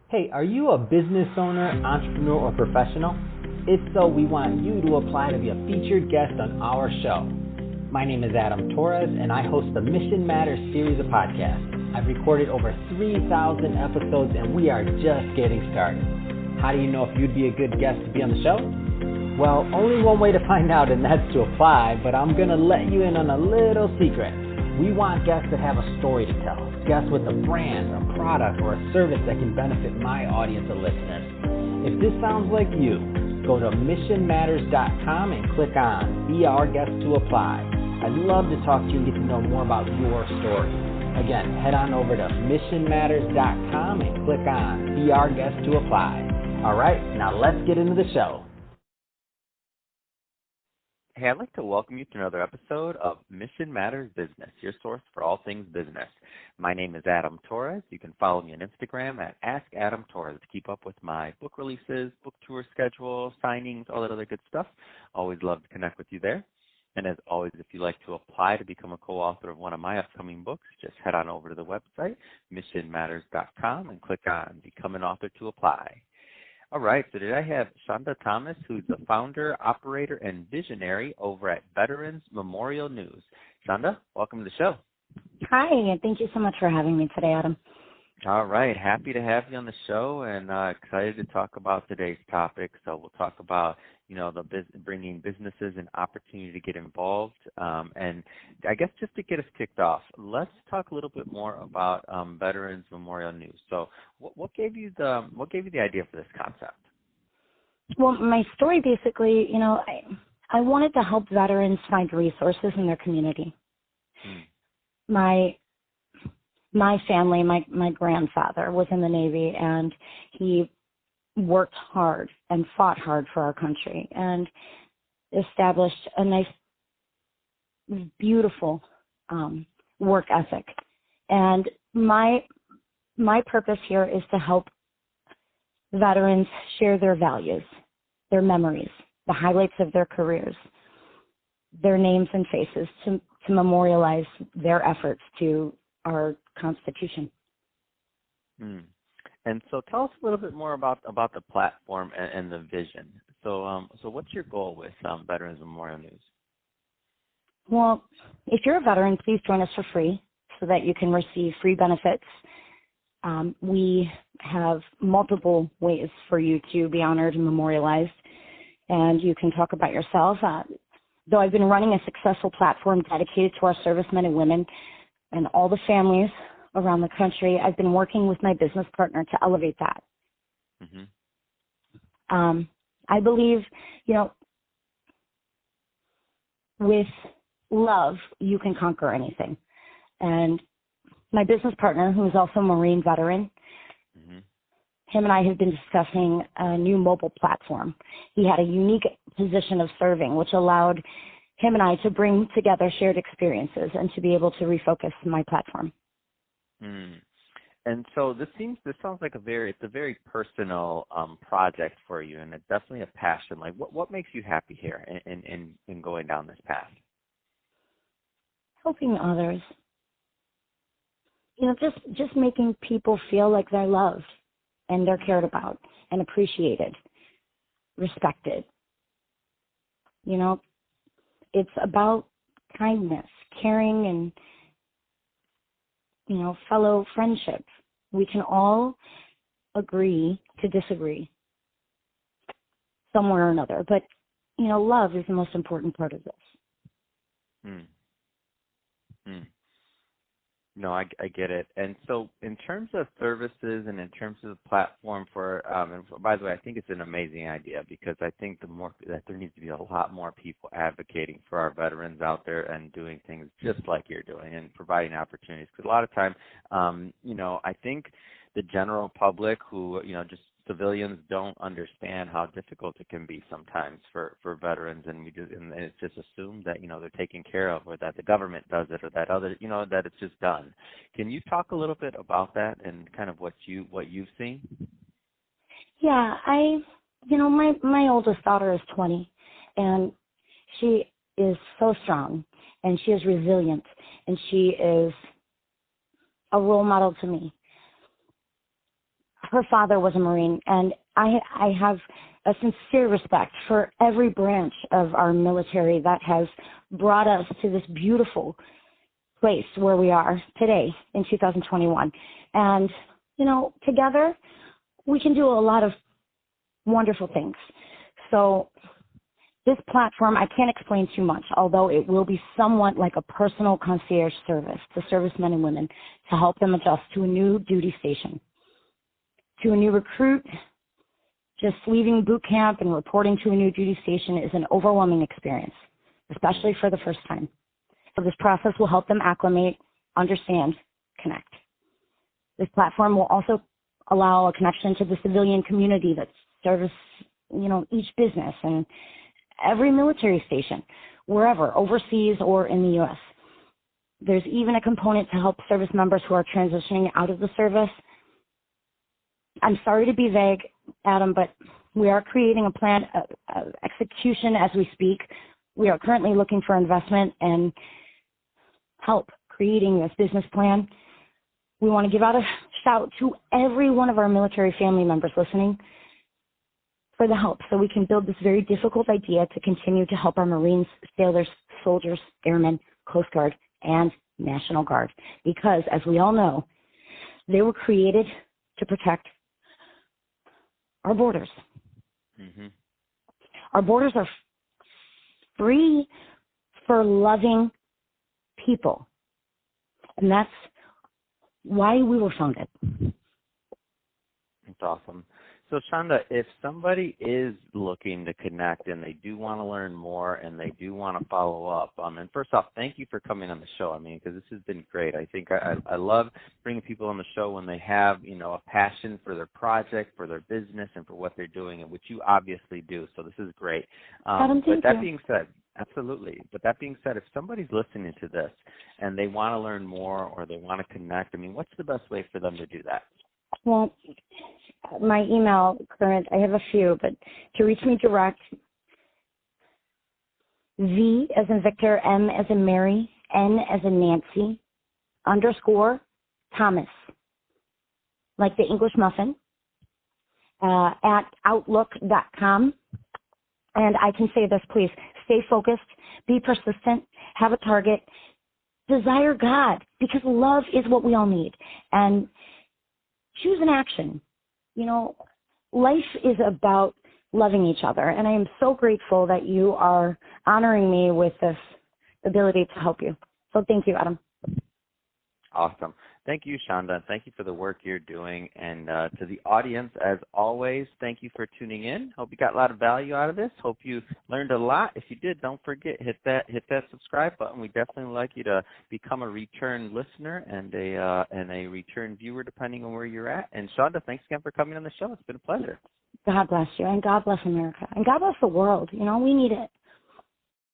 Hey, are you a business owner, entrepreneur, or professional? If so, we want you to apply to be a featured guest on our show. My name is Adam Torres, and I host the Mission Matters series of podcasts. I've recorded over 3,000 episodes, and we are just getting started. How do you know if you'd be a good guest to be on the show? Well, only one way to find out, and that's to apply, but I'm going to let you in on a little secret. We want guests that have a story to tell, guests with a brand, a product, or a service that can benefit my audience of listeners. If this sounds like you, go to missionmatters.com and click on Be Our Guest to apply. I'd love to talk to you and get to know more about your story. Again, head on over to missionmatters.com and click on Be Our Guest to apply. All right, now let's get into the show. Hey, I'd like to welcome you to another episode of Mission Matters Business, your source for all things business. My name is Adam Torres. You can follow me on Instagram at AskAdamTorres to keep up with my book releases, book tour schedule, signings, all that other good stuff. Always love to connect with you there. And as always, if you'd like to apply to become a co-author of one of my upcoming books, just head on over to the website, missionmatters.com, and click on Become an Author to apply. All right, so today I have Shonda Thomas, who's the founder, operator, and visionary over at Veterans Memorial News. Shonda, welcome to the show. Hi, and thank you so much for having me today, Adam. All right, happy to have you on the show, and excited to talk about today's topic. So we'll talk about, bringing businesses and opportunity to get involved. And I guess just to get us kicked off, let's talk a little bit more about Veterans Memorial News. So what gave you the idea for this concept? Well, my story basically, I wanted to help veterans find resources in their community. My family, my grandfather was in the Navy, and he worked hard and fought hard for our country and established a nice, beautiful work ethic. And my purpose here is to help veterans share their values, their memories, the highlights of their careers, their names and faces to memorialize their efforts to our Constitution. And so tell us a little bit more about the platform and the vision. So what's your goal with Veterans Memorial News? Well, if you're a veteran, please join us for free so that you can receive free benefits. We have multiple ways for you to be honored and memorialized, and you can talk about yourself. Though I've been running a successful platform dedicated to our servicemen and women and all the families around the country, I've been working with my business partner to elevate that. I believe, with love, you can conquer anything. And my business partner, who is also a Marine veteran, him and I have been discussing a new mobile platform. He had a unique position of serving, which allowed him and I to bring together shared experiences and to be able to refocus my platform. And so this sounds like it's a very personal project for you, and it's definitely a passion. Like, what makes you happy here in going down this path? Helping others. Just making people feel like they're loved and they're cared about and appreciated, respected. It's about kindness, caring, and fellow friendship. We can all agree to disagree somewhere or another, but, love is the most important part of this. No, I get it. And so in terms of services and in terms of the platform and by the way, I think it's an amazing idea, because I think that there needs to be a lot more people advocating for our veterans out there and doing things just like you're doing and providing opportunities. Because a lot of time, I think the general public who, just civilians don't understand how difficult it can be sometimes for veterans, and it's just assumed that they're taken care of, or that the government does it, or that that it's just done. Can you talk a little bit about that and kind of what you've seen? Yeah, my oldest daughter is 20, and she is so strong, and she is resilient, and she is a role model to me. her father was a Marine, and I have a sincere respect for every branch of our military that has brought us to this beautiful place where we are today in 2021. And, together we can do a lot of wonderful things. So this platform, I can't explain too much, although it will be somewhat like a personal concierge service to servicemen and women to help them adjust to a new duty station. To a new recruit, just leaving boot camp and reporting to a new duty station is an overwhelming experience, especially for the first time. So this process will help them acclimate, understand, connect. This platform will also allow a connection to the civilian community that service, each business and every military station, wherever, overseas or in the U.S. There's even a component to help service members who are transitioning out of the service. I'm sorry to be vague, Adam, but we are creating a plan of execution as we speak. We are currently looking for investment and help creating this business plan. We want to give out a shout to every one of our military family members listening for the help so we can build this very difficult idea to continue to help our Marines, sailors, soldiers, airmen, Coast Guard, and National Guard. Because, as we all know, they were created to protect our borders. Mm-hmm. Our borders are free for loving people. And that's why we were founded. That's awesome. So, Shonda, if somebody is looking to connect and they do want to learn more and they do want to follow up, and first off, thank you for coming on the show. Because this has been great. I think I love bringing people on the show when they have, a passion for their project, for their business, and for what they're doing, and which you obviously do. So this is great. Adam, but that being said, absolutely. But that being said, if somebody's listening to this and they want to learn more or they want to connect, what's the best way for them to do that? Well, my email current, I have a few, but to reach me direct, V as in Victor, M as in Mary, N as in Nancy, _ Thomas, like the English muffin, at outlook.com. And I can say this, please, stay focused, be persistent, have a target, desire God, because love is what we all need. And choose an action. Life is about loving each other, and I am so grateful that you are honoring me with this ability to help you. So thank you, Adam. Awesome. Thank you, Shonda. Thank you for the work you're doing. And to the audience, as always, thank you for tuning in. Hope you got a lot of value out of this. Hope you learned a lot. If you did, don't forget, hit that subscribe button. We definitely like you to become a return listener and a return viewer, depending on where you're at. And Shonda, thanks again for coming on the show. It's been a pleasure. God bless you, and God bless America, and God bless the world. We need it.